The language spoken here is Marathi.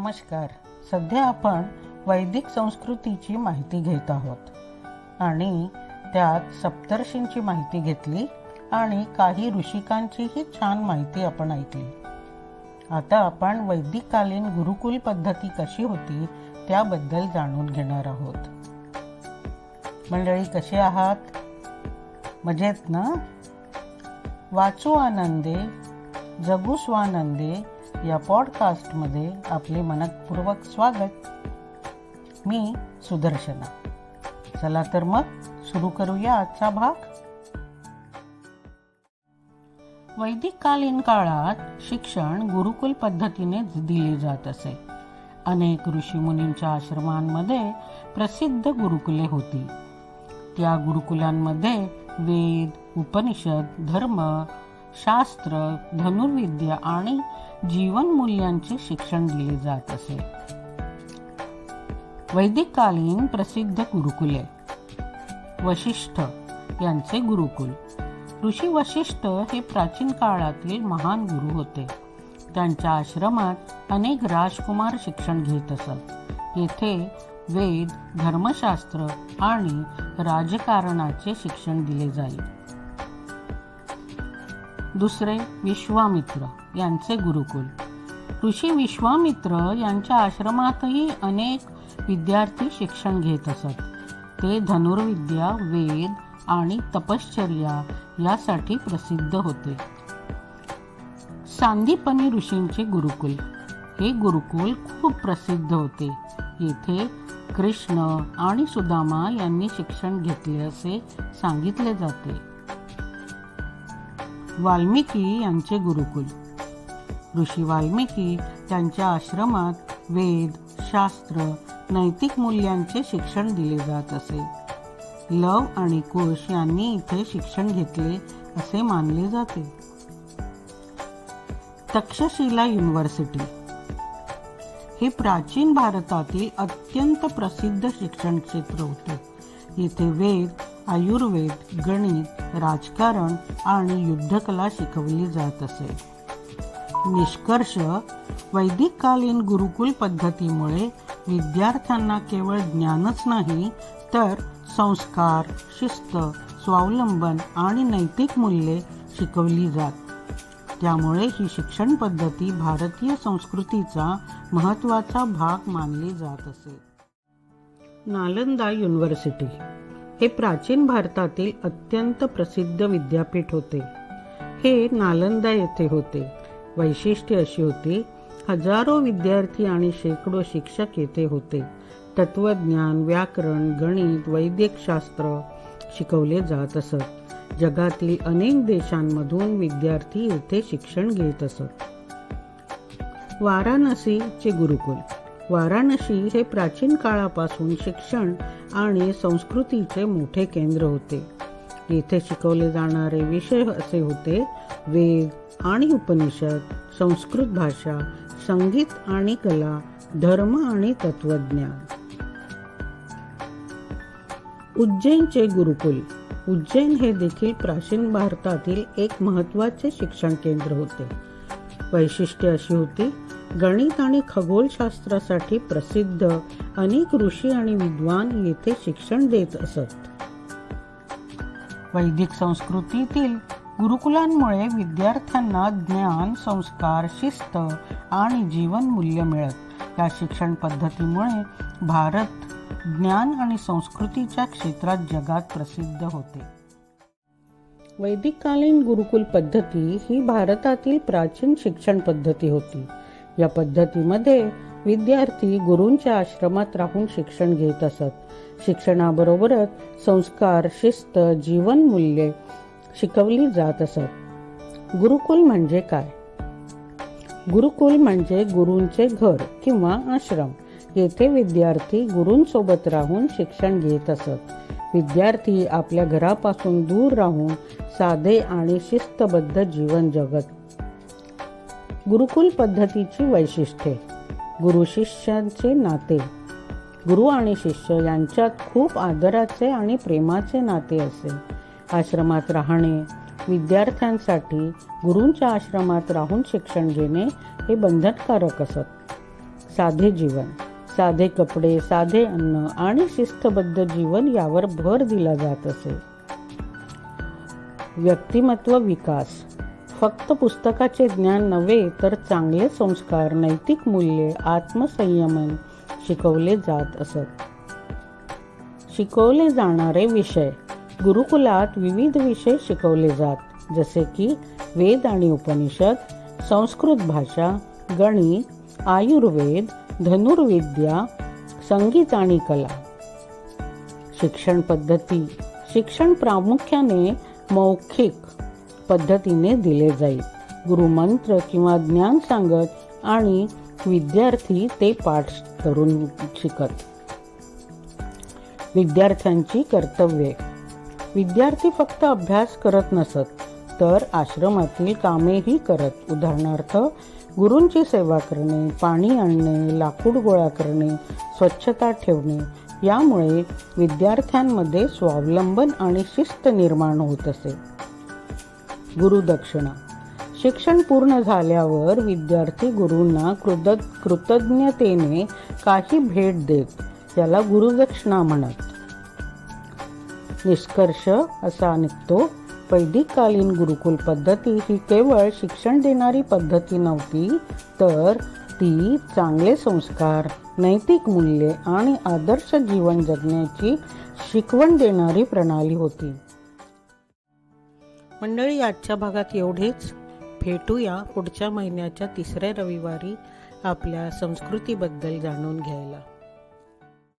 नमस्कार. सध्या आपण वैदिक संस्कृतीची माहिती घेत आहोत आणि त्यात सप्तर्षींची माहिती घेतली आणि काही ऋषिकांचीही छान माहिती आपण ऐकली. आता आपण वैदिक कालीन गुरुकुल पद्धती कशी होती त्याबद्दल जाणून घेणार आहोत. मंडळी, कसे आहात? मजेत ना? वाचू आनंदे जगू स्वानंदे या पॉडकास्टमध्ये आपले मनपूर्वक स्वागत. मी सुदर्शना. चला तर मग सुरू करूया आजचा भाग. वैदिक कालीन काळात शिक्षण गुरुकुल पद्धतीने दिले जात असे. अनेक ऋषीमुनींच्या आश्रमांमध्ये प्रसिद्ध गुरुकुले होती. त्या गुरुकुलांमध्ये वेद, उपनिषद, धर्म, शास्त्र, धनुर्विद्या आणि जीवन मूल्यांचे शिक्षण दिले जात असे. वैदिक कालीन प्रसिद्ध गुरुकुले. वशिष्ठ यांचे गुरुकुल. ऋषी वशिष्ठ हे प्राचीन काळातील महान गुरु होते. त्यांच्या आश्रमात अनेक राजकुमार शिक्षण घेत असत. येथे वेद, धर्मशास्त्र आणि राजकारणाचे शिक्षण दिले जाई. दुसरे, विश्वामित्र यांचे गुरुकुल. ऋषी विश्वामित्र यांच्या आश्रमातही अनेक विद्यार्थी शिक्षण घेत असत. ते धनुर्विद्या, वेद आणि तपश्चर्या यासाठी प्रसिद्ध होते. सांदीपनी ऋषींचे गुरुकुल. हे गुरुकुल खूप प्रसिद्ध होते. येथे कृष्ण आणि सुदामा यांनी शिक्षण घेतले असे सांगितले जाते. वाल्मिकी यांचे गुरुकुल. ऋषी वाल्मिकी त्यांच्या आश्रमात वेद, शास्त्र, नैतिक मूल्यांचे शिक्षण दिले जात असे. लव आणि कुश यांनी इथे शिक्षण घेतले असे मानले जाते. तक्षशिला युनिव्हर्सिटी हे प्राचीन भारतातील अत्यंत प्रसिद्ध शिक्षण क्षेत्र होते. येथे वेद, आयुर्वेद, गणित, राजकारण आणि युद्धकला शिकवली जात असे. निष्कर्ष, वैदिक कालीन गुरुकुल पद्धतीमुळे विद्यार्थ्यांना केवळ ज्ञानच नाही तर संस्कार, शिस्त, स्वावलंबन आणि नैतिक मूल्ये शिकवली जात. त्यामुळे ही शिक्षण पद्धती भारतीय संस्कृतीचा महत्त्वाचा भाग मानली जात असे. नालंदा युनिव्हर्सिटी हे प्राचीन भारतातील अत्यंत प्रसिद्ध विद्यापीठ होते. हे नालंदा येथे होते. वैशिष्ट्ये अशी होती, हजारो विद्यार्थी आणि शेकडो शिक्षक येथे होते. तत्वज्ञान, व्याकरण, गणित, वैद्यकशास्त्र शिकवले जात असत. जगातील अनेक देशांमधून विद्यार्थी येथे शिक्षण घेत असत. वाराणसीचे गुरुकुल. वाराणसी हे प्राचीन काळापासून शिक्षण आणि संस्कृतीचे मोठे केंद्र होते. येथे शिकवले जाणारे विषय असे होते, वेद आणि उपनिषद, संस्कृत भाषा, संगीत आणि कला, धर्म आणि तत्वज्ञान. उज्जैनचे गुरुकुल. उज्जैन हे देखील प्राचीन भारतातील एक महत्त्वाचे शिक्षण केंद्र होते. वैशिष्ट्ये अशी होती, गणित आणि खगोलशास्त्रासाठी प्रसिद्ध अनेक ऋषी आणि विद्वान येथे शिक्षण देत असत. वैदिक संस्कृतीतील गुरुकुलांमुळे विद्यार्थ्यांना ज्ञान, संस्कार, शिस्त आणि जीवन मूल्य मिळत. या शिक्षण पद्धतीमुळे भारत ज्ञान आणि संस्कृतीच्या क्षेत्रात जगात प्रसिद्ध होते. वैदिक कालीन गुरुकुल पद्धती ही भारतातील प्राचीन शिक्षण पद्धती होती. या पद्धतीमध्ये विद्यार्थी गुरूंच्या आश्रमात राहून शिक्षण घेत असत. शिक्षणाबरोबरच संस्कार, शिस्त, जीवन मूल्ये शिकवली जात असत. गुरुकुल म्हणजे काय? गुरुकुल म्हणजे गुरूंचे घर किंवा आश्रम. येथे विद्यार्थी गुरूंसोबत राहून शिक्षण घेत असत. विद्यार्थी आपल्या घरापासून दूर राहून साधे आणि शिस्तबद्ध जीवन जगत. गुरुकुल पद्धतीची वैशिष्ट्ये. गुरु शिष्यांचे नाते. गुरु आणि शिष्य यांच्यात खूप आदराचे आणि प्रेमाचे नाते असे. आश्रमात राहणे. विद्यार्थ्यांसाठी गुरूंच्या आश्रमात राहून शिक्षण घेणे हे बंधनकारक असत. साधे जीवन, साधे कपडे, साधे अन्न आणि शिस्तबद्ध जीवन यावर भर दिला जात असे. व्यक्तिमत्व विकास फक्त पुस्तकाचे ज्ञान नव्हे तर चांगले संस्कार, नैतिक मूल्ये, आत्मसंयमन शिकवले जात असत. शिकवले जाणारे विषय गुरुकुलात विविध विषय शिकवले जात, जसे की वेद आणि उपनिषद, संस्कृत भाषा, गणित, आयुर्वेद, धनुर्विद्या, संगीत आणि कला. शिक्षण पद्धती शिक्षण प्रामुख्याने मौखिक पद्धतीने दिले जाईल. गुरुमंत्र किंवा ज्ञान सांगत आणि विद्यार्थी ते पाठ करून शिकत. विद्यार्थ्यांची कर्तव्ये विद्यार्थी फक्त अभ्यास करत नसत तर आश्रमातील कामेही करत. उदाहरणार्थ गुरूंची सेवा करणे, पाणी आणणे, लाकूड गोळा करणे, स्वच्छता ठेवणे. यामुळे विद्यार्थ्यांमध्ये स्वावलंबन आणि शिस्त निर्माण होत असे. गुरुदक्षिणा शिक्षण पूर्ण झाल्यावर विद्यार्थी गुरूंना कृतज्ञतेने काही भेट देत. याला गुरुदक्षिणा म्हणत. निष्कर्ष असा निघतो, वैदिककालीन गुरुकुल पद्धती ही केवळ शिक्षण देणारी पद्धती नव्हती, तर ती चांगले संस्कार, नैतिक मूल्ये आणि आदर्श जीवन जगण्याची शिकवण देणारी प्रणाली होती. मंडळी, आजच्या भागात एवढेच. भेटूया पुढच्या महिन्याच्या 3ऱ्या रविवारी आपल्या संस्कृतीबद्दल जाणून घ्यायला.